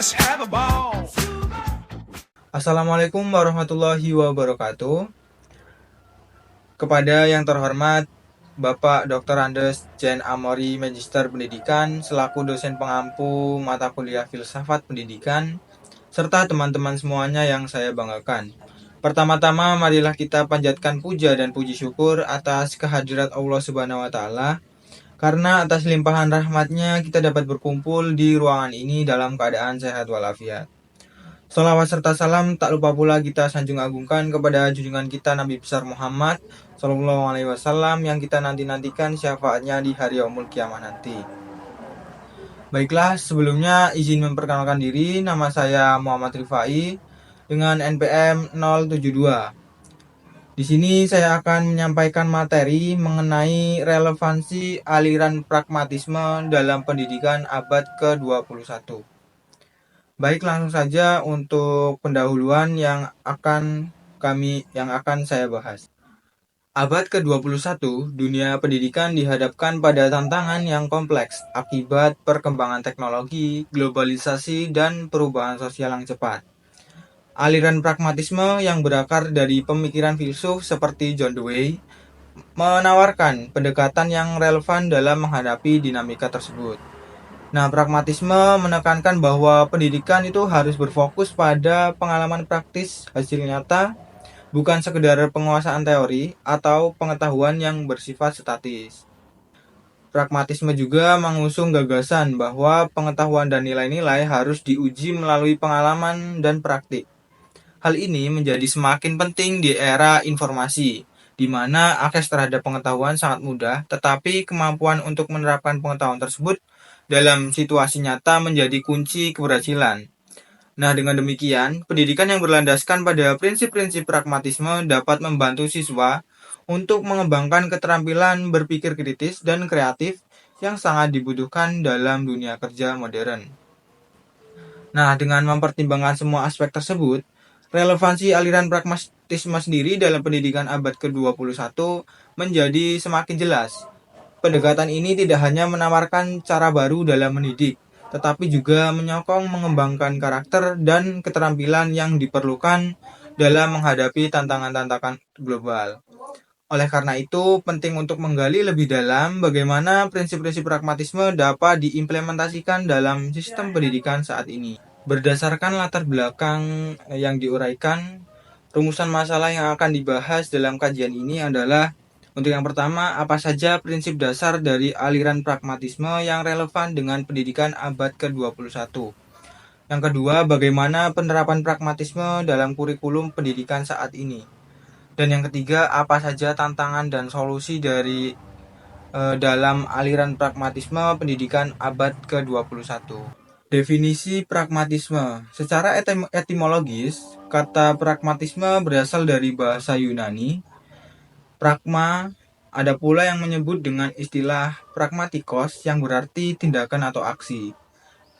Let's have a ball. Assalamualaikum warahmatullahi wabarakatuh. Kepada yang terhormat Bapak Dr. Andes Jen Amori, Magister Pendidikan, selaku dosen pengampu mata kuliah Filsafat Pendidikan, serta teman-teman semuanya yang saya banggakan. Pertama-tama, marilah kita panjatkan puja dan puji syukur atas kehadirat Allah Subhanahu wa Ta'ala, karena atas limpahan rahmatnya kita dapat berkumpul di ruangan ini dalam keadaan sehat walafiat. Salawat serta salam tak lupa pula kita sanjung agungkan kepada junjungan kita Nabi besar Muhammad Sallallahu Alaihi Wasallam yang kita nanti-nantikan syafaatnya di hari yaumul kiamah nanti. Baiklah, sebelumnya izin memperkenalkan diri. Nama saya Muhammad Rifai dengan NPM 072. Di sini saya akan menyampaikan materi mengenai relevansi aliran pragmatisme dalam pendidikan abad ke-21. Baik, langsung saja untuk pendahuluan yang akan saya bahas. Abad ke-21, dunia pendidikan dihadapkan pada tantangan yang kompleks akibat perkembangan teknologi, globalisasi, dan perubahan sosial yang cepat. Aliran pragmatisme yang berakar dari pemikiran filsuf seperti John Dewey menawarkan pendekatan yang relevan dalam menghadapi dinamika tersebut. Nah, pragmatisme menekankan bahwa pendidikan itu harus berfokus pada pengalaman praktis, hasil nyata, bukan sekedar penguasaan teori atau pengetahuan yang bersifat statis. Pragmatisme juga mengusung gagasan bahwa pengetahuan dan nilai-nilai harus diuji melalui pengalaman dan praktik. Hal ini menjadi semakin penting di era informasi, di mana akses terhadap pengetahuan sangat mudah, tetapi kemampuan untuk menerapkan pengetahuan tersebut dalam situasi nyata menjadi kunci keberhasilan. Nah, dengan demikian, pendidikan yang berlandaskan pada prinsip-prinsip pragmatisme dapat membantu siswa untuk mengembangkan keterampilan berpikir kritis dan kreatif yang sangat dibutuhkan dalam dunia kerja modern. Nah, dengan mempertimbangkan semua aspek tersebut, relevansi aliran pragmatisme sendiri dalam pendidikan abad ke-21 menjadi semakin jelas. Pendekatan ini tidak hanya menawarkan cara baru dalam mendidik, tetapi juga menyokong mengembangkan karakter dan keterampilan yang diperlukan dalam menghadapi tantangan-tantangan global. Oleh karena itu, penting untuk menggali lebih dalam bagaimana prinsip-prinsip pragmatisme dapat diimplementasikan dalam sistem pendidikan saat ini. Berdasarkan latar belakang yang diuraikan, rumusan masalah yang akan dibahas dalam kajian ini adalah: untuk yang pertama, apa saja prinsip dasar dari aliran pragmatisme yang relevan dengan pendidikan abad ke-21? Yang kedua, bagaimana penerapan pragmatisme dalam kurikulum pendidikan saat ini? Dan yang ketiga, apa saja tantangan dan solusi dari dalam aliran pragmatisme pendidikan abad ke-21? Definisi pragmatisme. Secara etimologis, kata pragmatisme berasal dari bahasa Yunani pragma. Ada pula yang menyebut dengan istilah pragmatikos yang berarti tindakan atau aksi.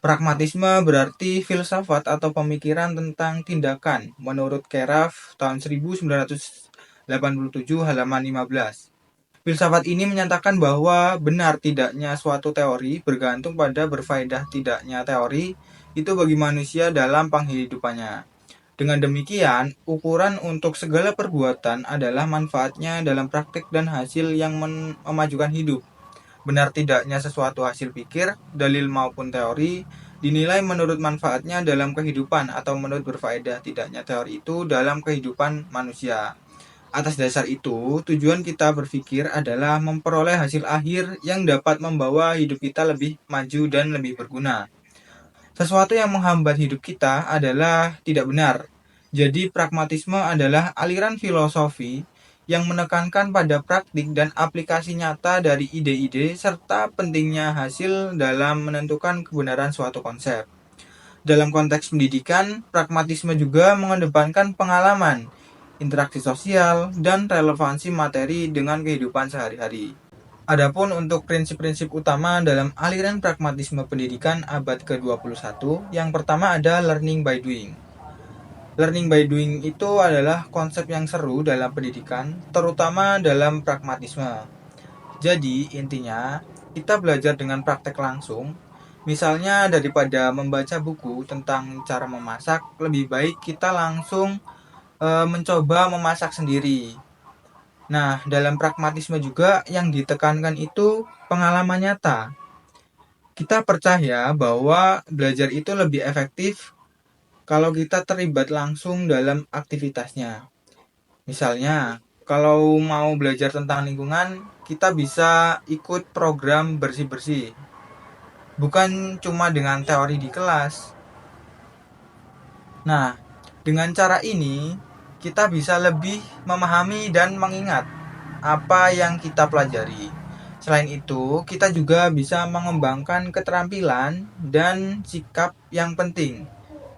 Pragmatisme berarti filsafat atau pemikiran tentang tindakan menurut Keraf tahun 1987 halaman 15. Filsafat ini menyatakan bahwa benar tidaknya suatu teori bergantung pada berfaedah tidaknya teori itu bagi manusia dalam penghidupannya. Dengan demikian, ukuran untuk segala perbuatan adalah manfaatnya dalam praktik dan hasil yang memajukan hidup. Benar tidaknya sesuatu hasil pikir, dalil maupun teori, dinilai menurut manfaatnya dalam kehidupan atau menurut berfaedah tidaknya teori itu dalam kehidupan manusia. Atas dasar itu, tujuan kita berpikir adalah memperoleh hasil akhir yang dapat membawa hidup kita lebih maju dan lebih berguna. Sesuatu yang menghambat hidup kita adalah tidak benar. Jadi pragmatisme adalah aliran filosofi yang menekankan pada praktik dan aplikasi nyata dari ide-ide serta pentingnya hasil dalam menentukan kebenaran suatu konsep. Dalam konteks pendidikan, pragmatisme juga mengedepankan pengalaman, interaksi sosial, dan relevansi materi dengan kehidupan sehari-hari. Adapun untuk prinsip-prinsip utama dalam aliran pragmatisme pendidikan abad ke-21, yang pertama ada learning by doing. Learning by doing itu adalah konsep yang seru dalam pendidikan, terutama dalam pragmatisme. Jadi, intinya, kita belajar dengan praktek langsung, Misalnya daripada membaca buku tentang cara memasak, lebih baik kita langsung mencoba memasak sendiri. Nah, dalam pragmatisme juga yang ditekankan itu pengalaman nyata. Kita percaya bahwa belajar itu lebih efektif kalau kita terlibat langsung dalam aktivitasnya. Misalnya, kalau mau belajar tentang lingkungan, kita bisa ikut program bersih-bersih. Bukan cuma dengan teori di kelas. Nah, dengan cara ini, kita bisa lebih memahami dan mengingat apa yang kita pelajari. Selain itu, kita juga bisa mengembangkan keterampilan dan sikap yang penting,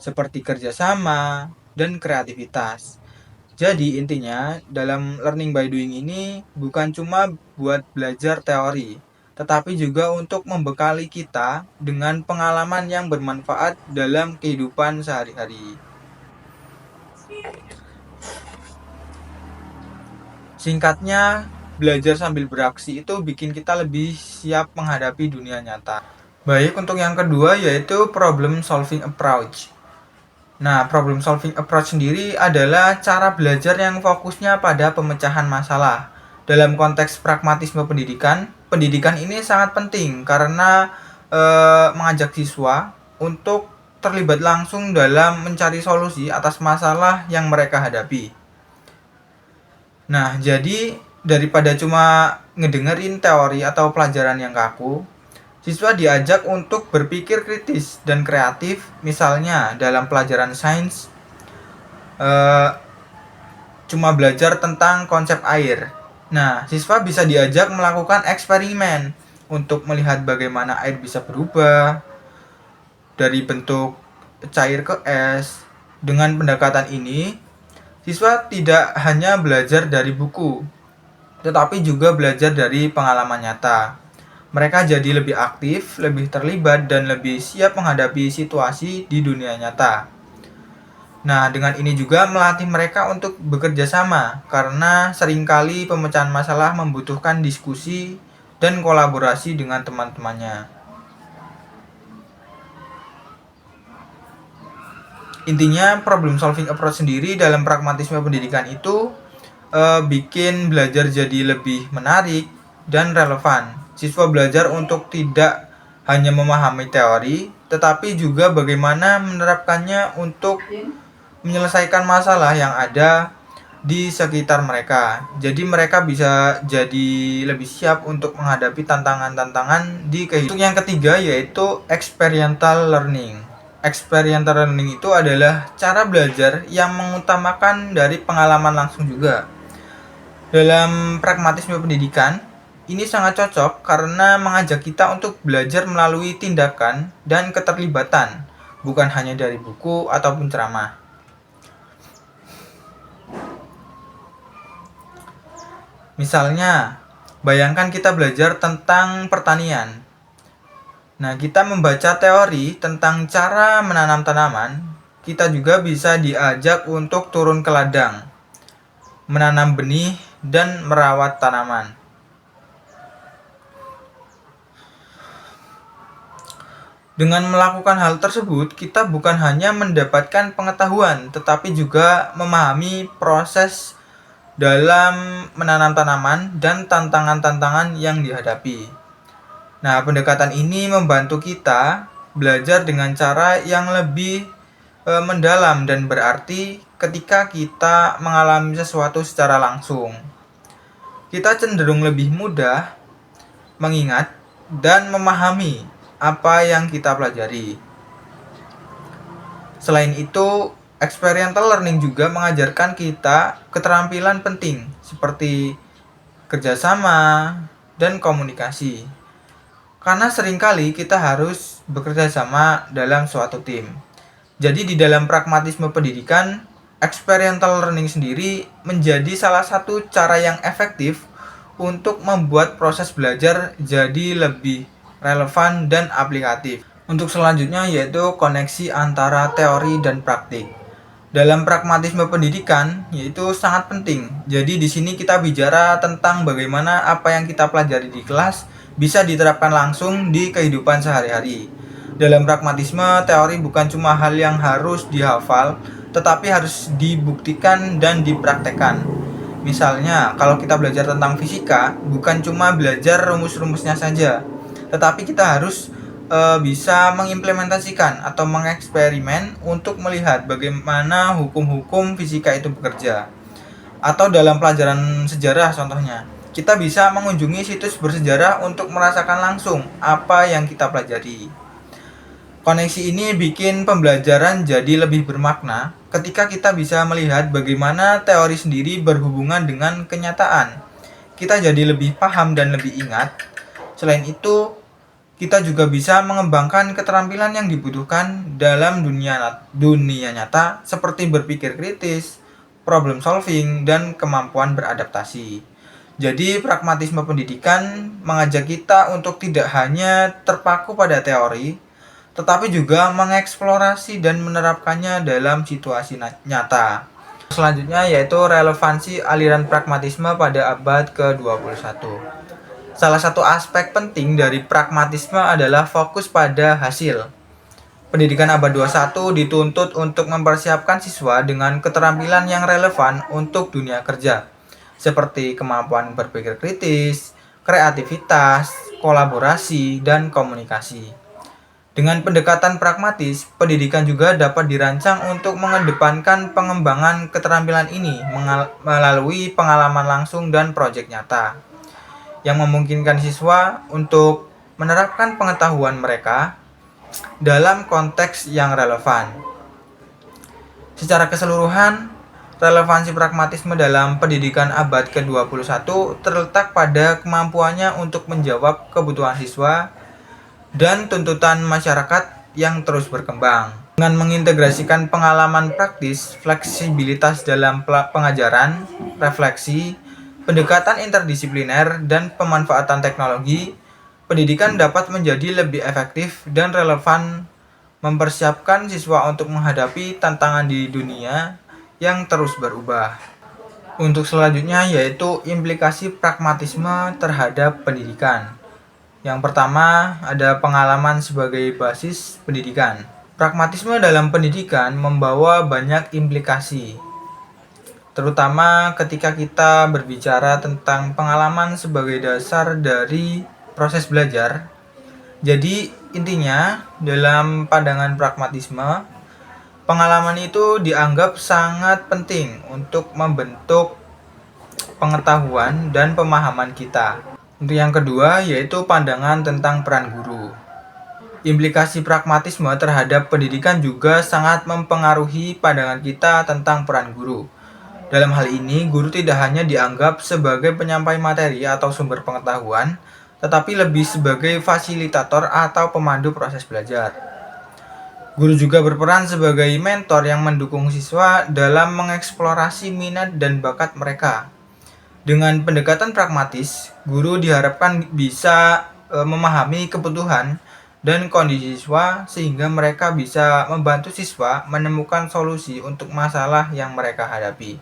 seperti kerjasama dan kreativitas. Jadi intinya dalam learning by doing ini bukan cuma buat belajar teori, tetapi juga untuk membekali kita dengan pengalaman yang bermanfaat dalam kehidupan sehari-hari. Singkatnya, belajar sambil beraksi itu bikin kita lebih siap menghadapi dunia nyata. Baik, untuk yang kedua yaitu problem solving approach. Nah, problem solving approach sendiri adalah cara belajar yang fokusnya pada pemecahan masalah. Dalam konteks pragmatisme pendidikan, pendidikan ini sangat penting karena mengajak siswa untuk terlibat langsung dalam mencari solusi atas masalah yang mereka hadapi. Nah, jadi daripada cuma ngedengerin teori atau pelajaran yang kaku, siswa diajak untuk berpikir kritis dan kreatif, misalnya dalam pelajaran sains, eh, cuma belajar tentang konsep air. Nah, siswa bisa diajak melakukan eksperimen untuk melihat bagaimana air bisa berubah dari bentuk cair ke es. Dengan pendekatan ini, siswa tidak hanya belajar dari buku, tetapi juga belajar dari pengalaman nyata. Mereka jadi lebih aktif, lebih terlibat, dan lebih siap menghadapi situasi di dunia nyata. Nah, dengan ini juga melatih mereka untuk bekerja sama, karena seringkali pemecahan masalah membutuhkan diskusi dan kolaborasi dengan teman-temannya. Intinya, problem solving approach sendiri dalam pragmatisme pendidikan itu bikin belajar jadi lebih menarik dan relevan. Siswa belajar untuk tidak hanya memahami teori, tetapi juga bagaimana menerapkannya untuk menyelesaikan masalah yang ada di sekitar mereka. Jadi mereka bisa jadi lebih siap untuk menghadapi tantangan-tantangan di kehidupan. Untuk yang ketiga yaitu experiential learning. Experiential learning itu adalah cara belajar yang mengutamakan dari pengalaman langsung juga. Dalam pragmatisme pendidikan, ini sangat cocok karena mengajak kita untuk belajar melalui tindakan dan keterlibatan, bukan hanya dari buku ataupun ceramah. Misalnya, bayangkan kita belajar tentang pertanian. Nah, kita membaca teori tentang cara menanam tanaman, kita juga bisa diajak untuk turun ke ladang, menanam benih, dan merawat tanaman. Dengan melakukan hal tersebut, kita bukan hanya mendapatkan pengetahuan, tetapi juga memahami proses dalam menanam tanaman dan tantangan-tantangan yang dihadapi. Nah, pendekatan ini membantu kita belajar dengan cara yang lebih mendalam dan berarti ketika kita mengalami sesuatu secara langsung. Kita cenderung lebih mudah mengingat dan memahami apa yang kita pelajari. Selain itu, experiential learning juga mengajarkan kita keterampilan penting seperti kerjasama dan komunikasi. Karena seringkali kita harus bekerja sama dalam suatu tim. Jadi di dalam pragmatisme pendidikan, experiential learning sendiri menjadi salah satu cara yang efektif untuk membuat proses belajar jadi lebih relevan dan aplikatif. Untuk selanjutnya yaitu koneksi antara teori dan praktik. Dalam pragmatisme pendidikan yaitu sangat penting. Jadi di sini kita bicara tentang bagaimana apa yang kita pelajari di kelas bisa diterapkan langsung di kehidupan sehari-hari. Dalam pragmatisme, teori bukan cuma hal yang harus dihafal, tetapi harus dibuktikan dan dipraktekkan. Misalnya, kalau kita belajar tentang fisika, bukan cuma belajar rumus-rumusnya saja, tetapi kita harus bisa mengimplementasikan atau mengeksperimen untuk melihat bagaimana hukum-hukum fisika itu bekerja. Atau dalam pelajaran sejarah contohnya, kita bisa mengunjungi situs bersejarah untuk merasakan langsung apa yang kita pelajari. Koneksi ini bikin pembelajaran jadi lebih bermakna ketika kita bisa melihat bagaimana teori sendiri berhubungan dengan kenyataan. Kita jadi lebih paham dan lebih ingat. Selain itu, kita juga bisa mengembangkan keterampilan yang dibutuhkan dalam dunia nyata seperti berpikir kritis, problem solving, dan kemampuan beradaptasi. Jadi, pragmatisme pendidikan mengajak kita untuk tidak hanya terpaku pada teori, tetapi juga mengeksplorasi dan menerapkannya dalam situasi nyata. Selanjutnya yaitu relevansi aliran pragmatisme pada abad ke-21. Salah satu aspek penting dari pragmatisme adalah fokus pada hasil. Pendidikan abad 21 dituntut untuk mempersiapkan siswa dengan keterampilan yang relevan untuk dunia kerja, seperti kemampuan berpikir kritis, kreativitas, kolaborasi, dan komunikasi. Dengan pendekatan pragmatis, pendidikan juga dapat dirancang untuk mengedepankan pengembangan keterampilan ini melalui pengalaman langsung dan proyek nyata, yang memungkinkan siswa untuk menerapkan pengetahuan mereka dalam konteks yang relevan. Secara keseluruhan, relevansi pragmatisme dalam pendidikan abad ke-21 terletak pada kemampuannya untuk menjawab kebutuhan siswa dan tuntutan masyarakat yang terus berkembang. Dengan mengintegrasikan pengalaman praktis, fleksibilitas dalam pengajaran, refleksi, pendekatan interdisipliner, dan pemanfaatan teknologi, pendidikan dapat menjadi lebih efektif dan relevan, mempersiapkan siswa untuk menghadapi tantangan di dunia yang terus berubah. Untuk selanjutnya yaitu implikasi pragmatisme terhadap pendidikan. Yang pertama, ada pengalaman sebagai basis pendidikan. Pragmatisme dalam pendidikan membawa banyak implikasi, terutama ketika kita berbicara tentang pengalaman sebagai dasar dari proses belajar. Jadi, intinya dalam pandangan pragmatisme, pengalaman itu dianggap sangat penting untuk membentuk pengetahuan dan pemahaman kita. Untuk yang kedua, yaitu pandangan tentang peran guru. Implikasi pragmatisme terhadap pendidikan juga sangat mempengaruhi pandangan kita tentang peran guru. Dalam hal ini, guru tidak hanya dianggap sebagai penyampai materi atau sumber pengetahuan, tetapi lebih sebagai fasilitator atau pemandu proses belajar. Guru juga berperan sebagai mentor yang mendukung siswa dalam mengeksplorasi minat dan bakat mereka. Dengan pendekatan pragmatis, guru diharapkan bisa memahami kebutuhan dan kondisi siswa sehingga mereka bisa membantu siswa menemukan solusi untuk masalah yang mereka hadapi.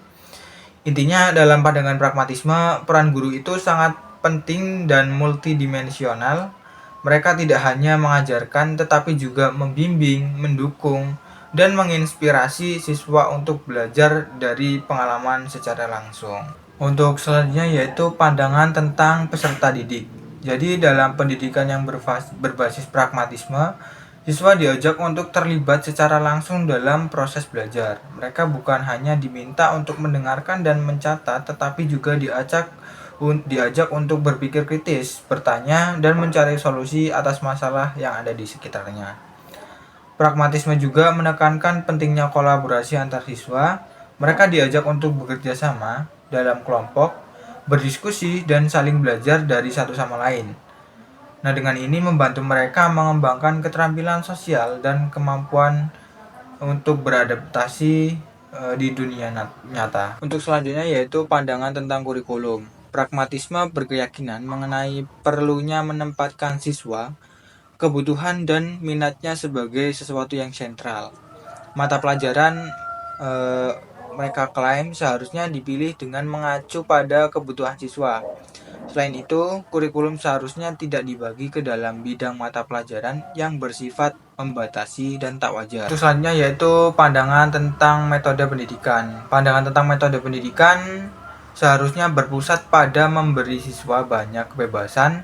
Intinya dalam pandangan pragmatisme, peran guru itu sangat penting dan multidimensional. Mereka tidak hanya mengajarkan tetapi juga membimbing, mendukung, dan menginspirasi siswa untuk belajar dari pengalaman secara langsung. Untuk selanjutnya yaitu pandangan tentang peserta didik. Jadi dalam pendidikan yang berbasis pragmatisme, siswa diajak untuk terlibat secara langsung dalam proses belajar. Mereka bukan hanya diminta untuk mendengarkan dan mencatat, tetapi juga diajak untuk berpikir kritis, bertanya, dan mencari solusi atas masalah yang ada di sekitarnya. Pragmatisme juga menekankan pentingnya kolaborasi antar siswa. Mereka diajak untuk bekerja sama dalam kelompok, berdiskusi, dan saling belajar dari satu sama lain. Nah, dengan ini membantu mereka mengembangkan keterampilan sosial dan kemampuan untuk beradaptasi di dunia nyata. Untuk selanjutnya yaitu pandangan tentang kurikulum. Pragmatisme berkeyakinan mengenai perlunya menempatkan siswa, kebutuhan dan minatnya sebagai sesuatu yang sentral. Mata pelajaran mereka klaim seharusnya dipilih dengan mengacu pada kebutuhan siswa, Selain itu, kurikulum seharusnya tidak dibagi ke dalam bidang mata pelajaran yang bersifat membatasi dan tak wajar. Itu selanjutnya yaitu pandangan tentang metode pendidikan. Pandangan tentang metode pendidikan seharusnya berpusat pada memberi siswa banyak kebebasan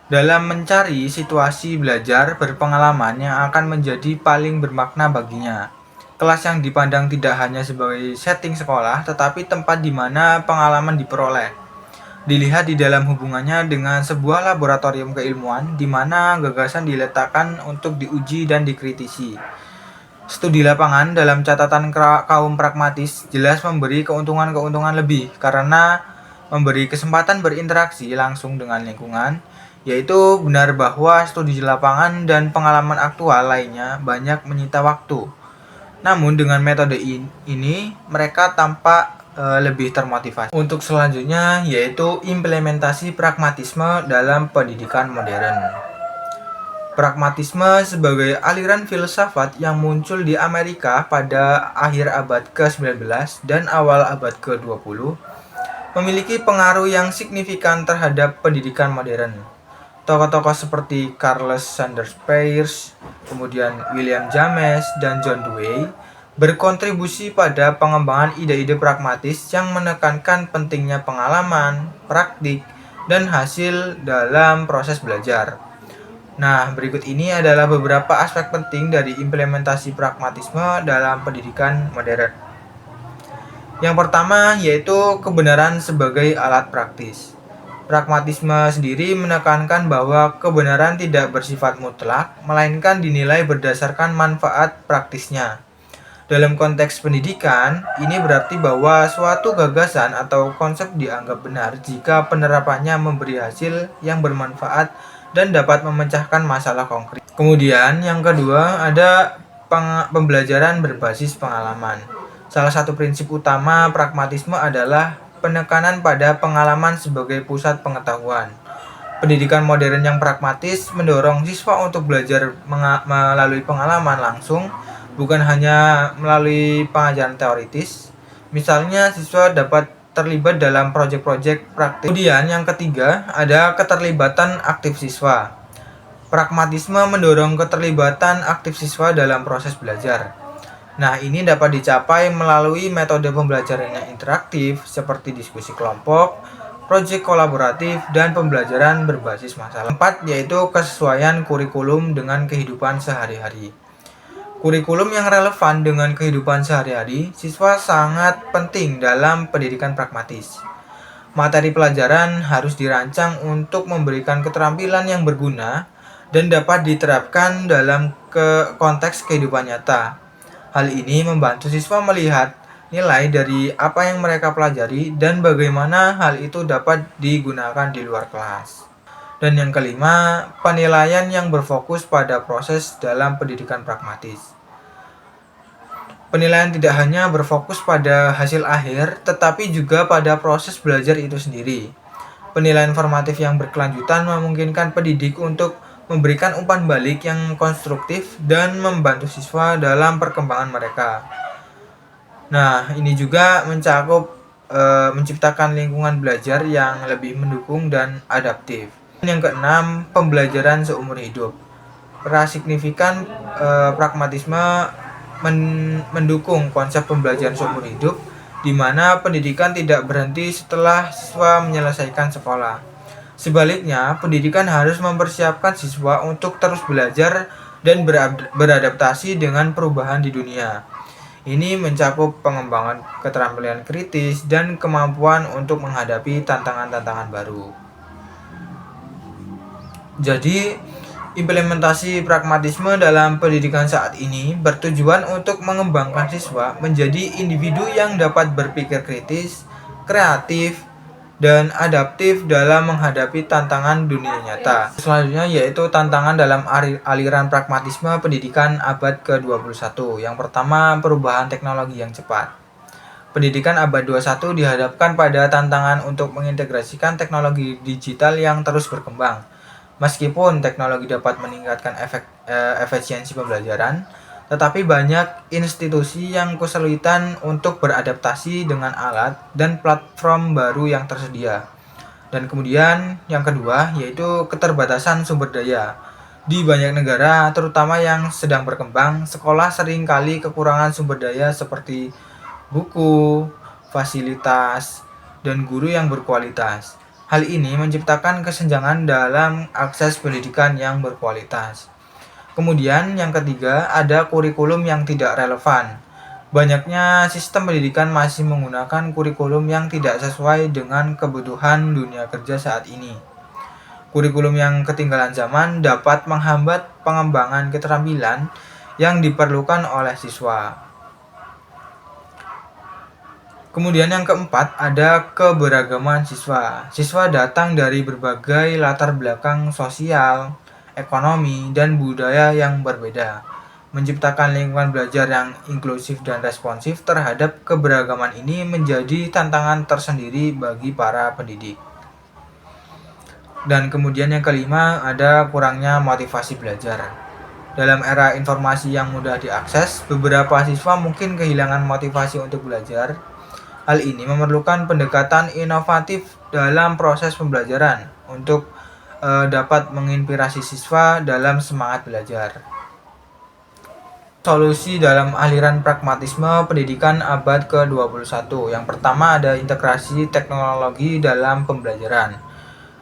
dalam mencari situasi belajar berpengalaman yang akan menjadi paling bermakna baginya. Kelas yang dipandang tidak hanya sebagai setting sekolah, tetapi tempat di mana pengalaman diperoleh. Dilihat di dalam hubungannya dengan sebuah laboratorium keilmuan di mana gagasan diletakkan untuk diuji dan dikritisi. Studi lapangan dalam catatan kaum pragmatis jelas memberi keuntungan-keuntungan lebih karena memberi kesempatan berinteraksi langsung dengan lingkungan, yaitu benar bahwa studi lapangan dan pengalaman aktual lainnya banyak menyita waktu. Namun dengan metode ini mereka tampak lebih termotivasi. Untuk selanjutnya yaitu implementasi pragmatisme dalam pendidikan modern. Pragmatisme sebagai aliran filsafat yang muncul di Amerika pada akhir abad ke-19 dan awal abad ke-20 memiliki pengaruh yang signifikan terhadap pendidikan modern. Tokoh-tokoh seperti Charles Sanders Peirce, kemudian William James, dan John Dewey berkontribusi pada pengembangan ide-ide pragmatis yang menekankan pentingnya pengalaman, praktik, dan hasil dalam proses belajar. Nah, berikut ini adalah beberapa aspek penting dari implementasi pragmatisme dalam pendidikan modern. Yang pertama yaitu kebenaran sebagai alat praktis. Pragmatisme sendiri menekankan bahwa kebenaran tidak bersifat mutlak, melainkan dinilai berdasarkan manfaat praktisnya. Dalam konteks pendidikan, ini berarti bahwa suatu gagasan atau konsep dianggap benar jika penerapannya memberi hasil yang bermanfaat dan dapat memecahkan masalah konkret. Kemudian, yang kedua, ada pembelajaran berbasis pengalaman. Salah satu prinsip utama pragmatisme adalah penekanan pada pengalaman sebagai pusat pengetahuan. Pendidikan modern yang pragmatis mendorong siswa untuk belajar melalui pengalaman langsung, bukan hanya melalui pengajaran teoritis. Misalnya, siswa dapat terlibat dalam proyek-proyek praktik. Kemudian yang ketiga, ada keterlibatan aktif siswa. Pragmatisme mendorong keterlibatan aktif siswa dalam proses belajar. Nah, ini dapat dicapai melalui metode pembelajaran yang interaktif seperti diskusi kelompok, proyek kolaboratif, dan pembelajaran berbasis masalah. Keempat, yaitu kesesuaian kurikulum dengan kehidupan sehari-hari. Kurikulum yang relevan dengan kehidupan sehari-hari, siswa sangat penting dalam pendidikan pragmatis. Materi pelajaran harus dirancang untuk memberikan keterampilan yang berguna dan dapat diterapkan dalam konteks kehidupan nyata. Hal ini membantu siswa melihat nilai dari apa yang mereka pelajari dan bagaimana hal itu dapat digunakan di luar kelas. Dan yang kelima, penilaian yang berfokus pada proses dalam pendidikan pragmatis. Penilaian tidak hanya berfokus pada hasil akhir, tetapi juga pada proses belajar itu sendiri. Penilaian formatif yang berkelanjutan memungkinkan pendidik untuk memberikan umpan balik yang konstruktif dan membantu siswa dalam perkembangan mereka. Nah, ini juga mencakup menciptakan lingkungan belajar yang lebih mendukung dan adaptif. Yang keenam, pembelajaran seumur hidup. Peran signifikan pragmatisme mendukung konsep pembelajaran seumur hidup, di mana pendidikan tidak berhenti setelah siswa menyelesaikan sekolah. Sebaliknya, pendidikan harus mempersiapkan siswa untuk terus belajar dan beradaptasi dengan perubahan di dunia. Ini mencakup pengembangan keterampilan kritis dan kemampuan untuk menghadapi tantangan-tantangan baru. Jadi, implementasi pragmatisme dalam pendidikan saat ini bertujuan untuk mengembangkan siswa menjadi individu yang dapat berpikir kritis, kreatif, dan adaptif dalam menghadapi tantangan dunia nyata. Selanjutnya yaitu tantangan dalam aliran pragmatisme pendidikan abad ke-21. Yang pertama, perubahan teknologi yang cepat. Pendidikan abad 21 dihadapkan pada tantangan untuk mengintegrasikan teknologi digital yang terus berkembang. Meskipun teknologi dapat meningkatkan efisiensi pembelajaran, tetapi banyak institusi yang kesulitan untuk beradaptasi dengan alat dan platform baru yang tersedia. Dan kemudian yang kedua yaitu keterbatasan sumber daya. Di banyak negara, terutama yang sedang berkembang, sekolah seringkali kekurangan sumber daya seperti buku, fasilitas, dan guru yang berkualitas. Hal ini menciptakan kesenjangan dalam akses pendidikan yang berkualitas. Kemudian yang ketiga, ada kurikulum yang tidak relevan. Banyaknya sistem pendidikan masih menggunakan kurikulum yang tidak sesuai dengan kebutuhan dunia kerja saat ini. Kurikulum yang ketinggalan zaman dapat menghambat pengembangan keterampilan yang diperlukan oleh siswa. Kemudian yang keempat, ada keberagaman siswa. Siswa datang dari berbagai latar belakang sosial, ekonomi, dan budaya yang berbeda, menciptakan lingkungan belajar yang inklusif dan responsif terhadap keberagaman ini menjadi tantangan tersendiri bagi para pendidik. Dan kemudian yang kelima, ada kurangnya motivasi belajar. Dalam era informasi yang mudah diakses, beberapa siswa mungkin kehilangan motivasi untuk belajar. Hal ini memerlukan pendekatan inovatif dalam proses pembelajaran untuk dapat menginspirasi siswa dalam semangat belajar. Solusi dalam aliran pragmatisme pendidikan abad ke-21. Yang pertama ada integrasi teknologi dalam pembelajaran.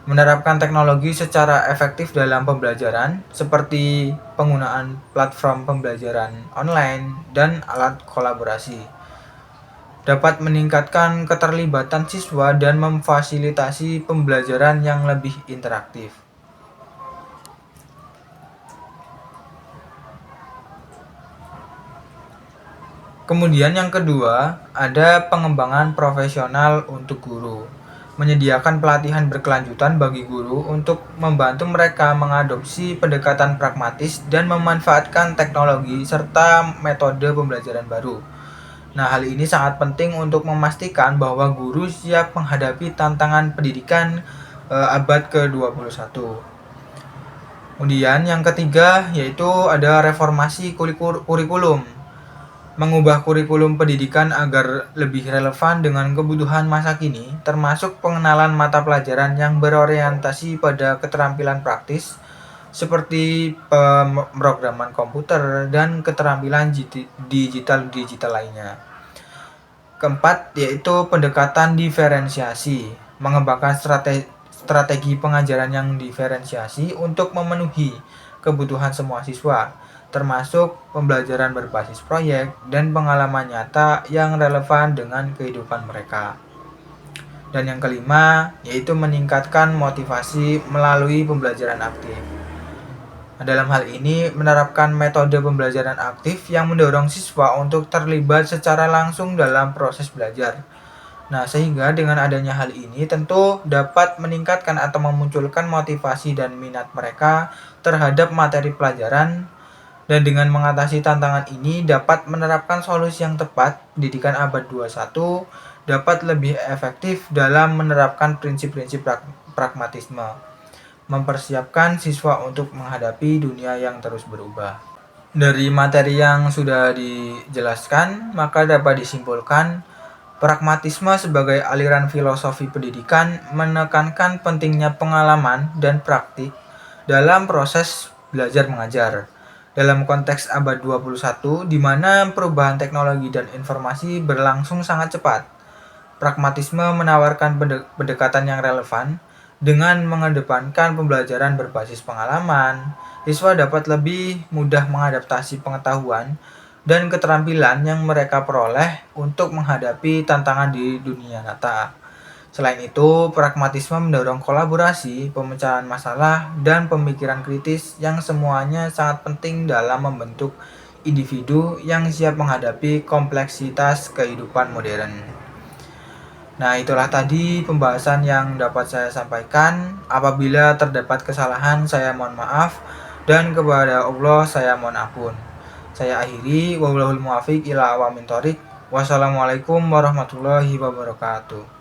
Menerapkan teknologi secara efektif dalam pembelajaran seperti penggunaan platform pembelajaran online dan alat kolaborasi dapat meningkatkan keterlibatan siswa dan memfasilitasi pembelajaran yang lebih interaktif. Kemudian yang kedua, ada pengembangan profesional untuk guru. Menyediakan pelatihan berkelanjutan bagi guru untuk membantu mereka mengadopsi pendekatan pragmatis dan memanfaatkan teknologi serta metode pembelajaran baru. Nah, hal ini sangat penting untuk memastikan bahwa guru siap menghadapi tantangan pendidikan abad ke-21. Kemudian yang ketiga yaitu ada reformasi kurikulum. Mengubah kurikulum pendidikan agar lebih relevan dengan kebutuhan masa kini, termasuk pengenalan mata pelajaran yang berorientasi pada keterampilan praktis seperti pemrograman komputer dan keterampilan digital lainnya. Keempat, yaitu pendekatan diferensiasi, mengembangkan strategi pengajaran yang diferensiasi untuk memenuhi kebutuhan semua siswa, termasuk pembelajaran berbasis proyek dan pengalaman nyata yang relevan dengan kehidupan mereka. Dan yang kelima, yaitu meningkatkan motivasi melalui pembelajaran aktif. Nah, dalam hal ini menerapkan metode pembelajaran aktif yang mendorong siswa untuk terlibat secara langsung dalam proses belajar. Nah, sehingga dengan adanya hal ini tentu dapat meningkatkan atau memunculkan motivasi dan minat mereka terhadap materi pelajaran. Dan dengan mengatasi tantangan ini dapat menerapkan solusi yang tepat, pendidikan abad 21 dapat lebih efektif dalam menerapkan prinsip-prinsip pragmatisme, mempersiapkan siswa untuk menghadapi dunia yang terus berubah. Dari materi yang sudah dijelaskan, maka dapat disimpulkan pragmatisme sebagai aliran filosofi pendidikan menekankan pentingnya pengalaman dan praktik dalam proses belajar mengajar. Dalam konteks abad 21 di mana perubahan teknologi dan informasi berlangsung sangat cepat, pragmatisme menawarkan pendekatan yang relevan. Dengan mengedepankan pembelajaran berbasis pengalaman, siswa dapat lebih mudah mengadaptasi pengetahuan dan keterampilan yang mereka peroleh untuk menghadapi tantangan di dunia nyata. Selain itu, pragmatisme mendorong kolaborasi, pemecahan masalah, dan pemikiran kritis yang semuanya sangat penting dalam membentuk individu yang siap menghadapi kompleksitas kehidupan modern. Nah, itulah tadi pembahasan yang dapat saya sampaikan. Apabila terdapat kesalahan, saya mohon maaf. Dan kepada Allah, saya mohon ampun. Saya akhiri. Wallahul muwaffiq ila aqwamit thoriq. Wassalamualaikum warahmatullahi wabarakatuh.